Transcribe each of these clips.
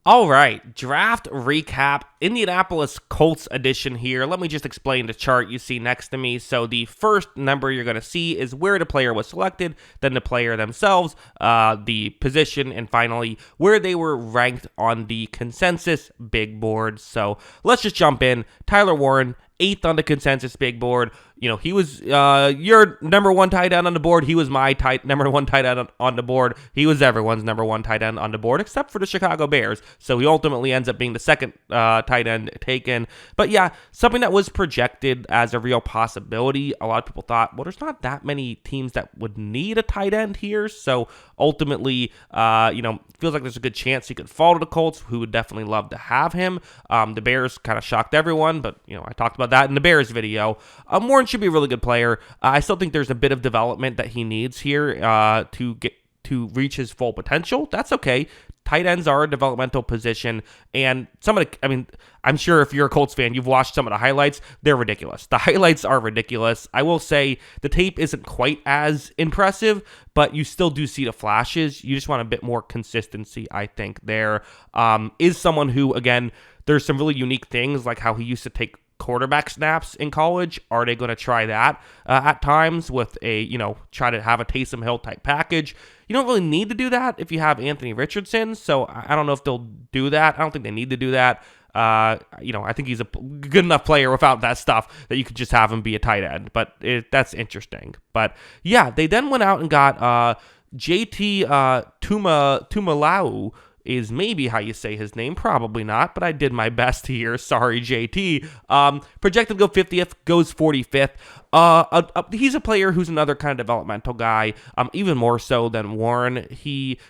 All right, draft recap, Indianapolis Colts edition here. Let me just explain the chart you see next to me. So the first number you're going to see is where the player was selected, then the player themselves, the position, and finally where they were ranked on the consensus big board. So let's just jump in. Tyler Warren, 8th on the consensus big board. You know, he was your number one tight end on the board. He was my number one tight end on the board. He was everyone's number one tight end on the board, except for the Chicago Bears. So he ultimately ends up being the second tight end taken. But yeah, something that was projected as a real possibility. A lot of people thought, well, there's not that many teams that would need a tight end here. So ultimately, feels like there's a good chance he could fall to the Colts, who would definitely love to have him. The Bears kind of shocked everyone, but I talked about that in the Bears video. Warren should be a really good player. I still think there's a bit of development that he needs here to reach his full potential. That's okay. Tight ends are a developmental position, and I'm sure if you're a Colts fan, you've watched some of the highlights. They're ridiculous. The highlights are ridiculous. I will say the tape isn't quite as impressive, but you still do see the flashes. You just want a bit more consistency, I think. There is someone who, again, there's some really unique things, like how he used to take quarterback snaps in college. Are they going to try that at times with try to have a Taysom Hill type package? You don't really need to do that if you have Anthony Richardson, so I don't know if they'll do that. I don't think they need to do that. I think he's a good enough player without that stuff that you could just have him be a tight end, but that's interesting. But yeah, they then went out and got JT Tumalau, is maybe how you say his name. Probably not, but I did my best here. Sorry, JT. Projected to go 50th, goes 45th. He's a player who's another kind of developmental guy, even more so than Warren. He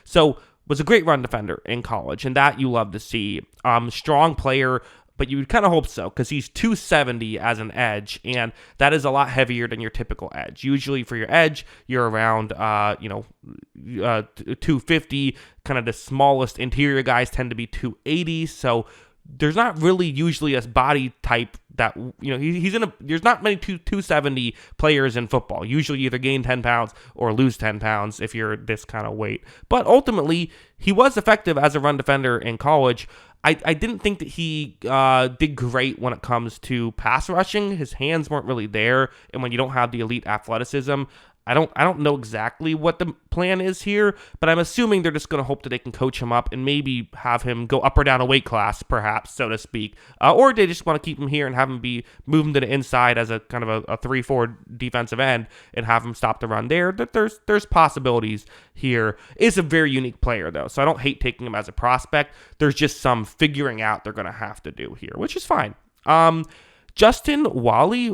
was a great run defender in college, and that you love to see. Strong player, but you would kind of hope so because he's 270 as an edge, and that is a lot heavier than your typical edge. Usually for your edge, you're around 250. Kind of the smallest interior guys tend to be 280. So there's not really usually a body type that there's not many 270 players in football. Usually you either gain 10 pounds or lose 10 pounds if you're this kind of weight. But ultimately, he was effective as a run defender in college. I didn't think that he did great when it comes to pass rushing. His hands weren't really there, and when you don't have the elite athleticism, I don't know exactly what the plan is here, but I'm assuming they're just going to hope that they can coach him up and maybe have him go up or down a weight class, perhaps, so to speak. Or they just want to keep him here and have him move him to the inside as a kind of a 3-4 defensive end and have him stop the run there. There's possibilities here. Is a very unique player, though, so I don't hate taking him as a prospect. There's just some figuring out they're going to have to do here, which is fine. Justin Whaley,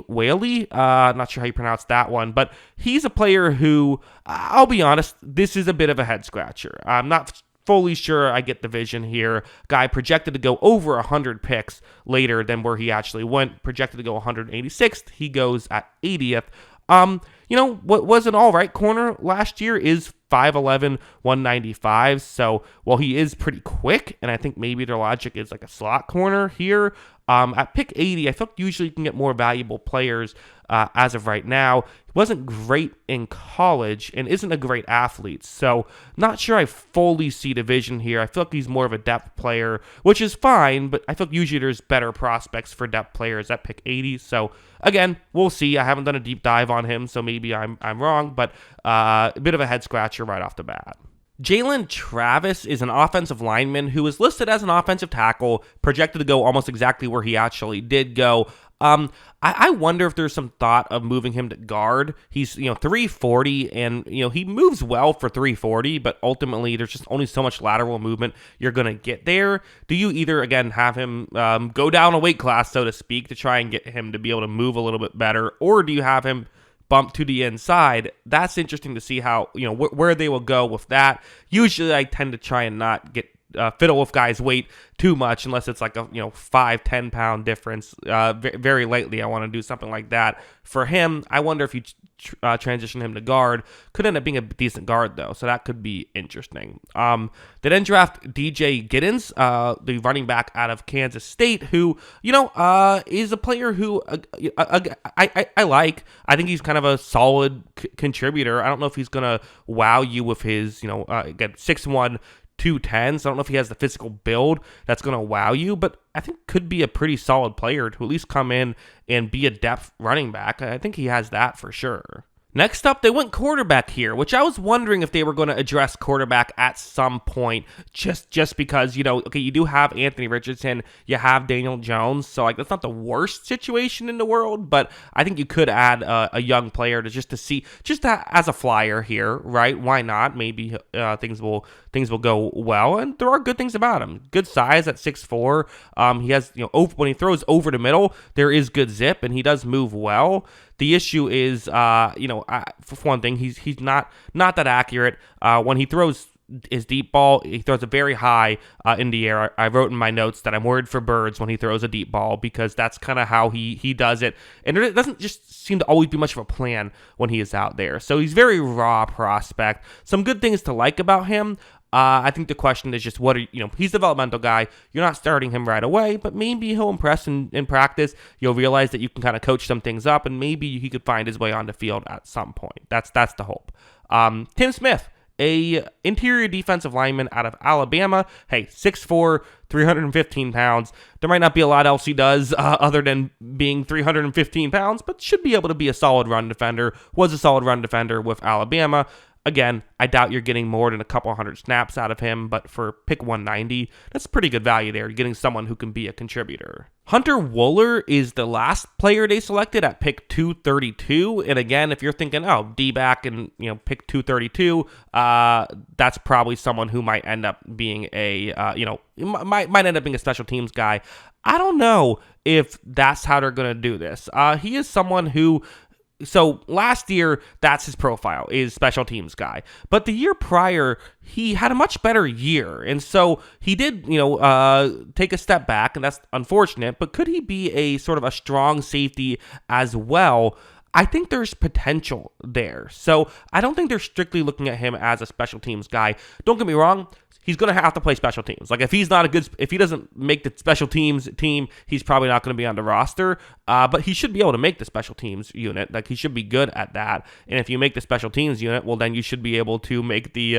not sure how you pronounce that one, but he's a player who, I'll be honest, this is a bit of a head scratcher. I'm not fully sure I get the vision here. Guy projected to go over 100 picks later than where he actually went. Projected to go 186th. He goes at 80th. What was an all right corner last year is 5'11", 195. So while he is pretty quick, and I think maybe their logic is like a slot corner here, at pick 80, I feel like usually you can get more valuable players as of right now. He wasn't great in college and isn't a great athlete, so not sure I fully see the vision here. I feel like he's more of a depth player, which is fine, but I feel like usually there's better prospects for depth players at pick 80. So again, we'll see. I haven't done a deep dive on him, so maybe I'm wrong, but a bit of a head scratcher right off the bat. Jalen Travis is an offensive lineman who is listed as an offensive tackle, projected to go almost exactly where he actually did go. I wonder if there's some thought of moving him to guard. He's 340, and he moves well for 340, but ultimately there's just only so much lateral movement you're gonna get there. Do you either again have him go down a weight class, so to speak, to try and get him to be able to move a little bit better, or do you have him bump to the inside? That's interesting to see how, where they will go with that. Usually I tend to try and not get fiddle with guys' weight too much unless it's like a 5-10 pound difference. Very lightly I want to do something like that. For him, I wonder if you transition him to guard. Could end up being a decent guard though, so that could be interesting. They then draft DJ Giddens, the running back out of Kansas State, who is a player who I like. I think he's kind of a solid contributor. I don't know if he's gonna wow you with his again 6'1", 210, so I don't know if he has the physical build that's going to wow you, but I think could be a pretty solid player to at least come in and be a depth running back. I think he has that for sure. Next up, they went quarterback here, which I was wondering if they were going to address quarterback at some point, just because, okay, you do have Anthony Richardson, you have Daniel Jones, so like that's not the worst situation in the world, but I think you could add a young player to see, as a flyer here, right? Why not? Maybe things will go well, and there are good things about him. Good size at 6'4". He has, when he throws over the middle, there is good zip, and he does move well. The issue is, for one thing, he's not that accurate. When he throws his deep ball, he throws it very high in the air. I wrote in my notes that I'm worried for birds when he throws a deep ball because that's kind of how he does it. And it doesn't just seem to always be much of a plan when he is out there. So he's very raw prospect. Some good things to like about him. I think the question is just he's a developmental guy. You're not starting him right away, but maybe he'll impress in practice. You'll realize that you can kind of coach some things up, and maybe he could find his way on the field at some point. That's the hope. Tim Smith, a interior defensive lineman out of Alabama. Hey, 6'4", 315 pounds. There might not be a lot else he does other than being 315 pounds, but should be able to be a solid run defender. Was a solid run defender with Alabama. Again, I doubt you're getting more than a couple hundred snaps out of him, but for pick 190, that's pretty good value there. You're getting someone who can be a contributor. Hunter Wooler is the last player they selected at pick 232. And again, if you're thinking, D-back and, pick 232, that's probably someone who might end up being might end up being a special teams guy. I don't know if that's how they're going to do this. He is someone who... So last year, that's his profile, is special teams guy. But the year prior, he had a much better year. And so he did, take a step back, and that's unfortunate. But could he be a sort of a strong safety as well? I think there's potential there. So I don't think they're strictly looking at him as a special teams guy. Don't get me wrong. He's going to have to play special teams. Like if he doesn't make the special teams team, he's probably not going to be on the roster. But he should be able to make the special teams unit. Like he should be good at that. And if you make the special teams unit, well, then you should be able to make the,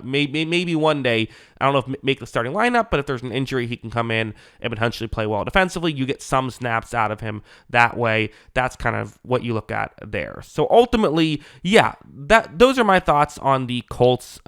maybe one day, I don't know if make the starting lineup, but if there's an injury, he can come in and potentially play well defensively. You get some snaps out of him that way. That's kind of what you look at there. So ultimately, those are my thoughts on the Colts,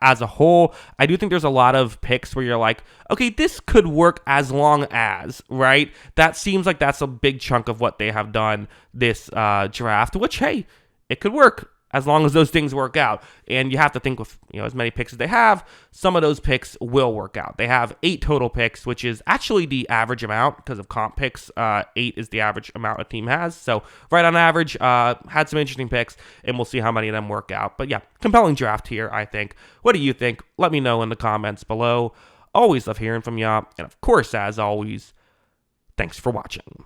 as a whole. I do think there's a lot of picks where you're like, okay, this could work as long as, right? That seems like that's a big chunk of what they have done this draft, which, hey, it could work as long as those things work out. And you have to think with, as many picks as they have, some of those picks will work out. They have 8 total picks, which is actually the average amount because of comp picks. 8 is the average amount a team has. So right on average, had some interesting picks, and we'll see how many of them work out. But yeah, compelling draft here, I think. What do you think? Let me know in the comments below. Always love hearing from y'all. And of course, as always, thanks for watching.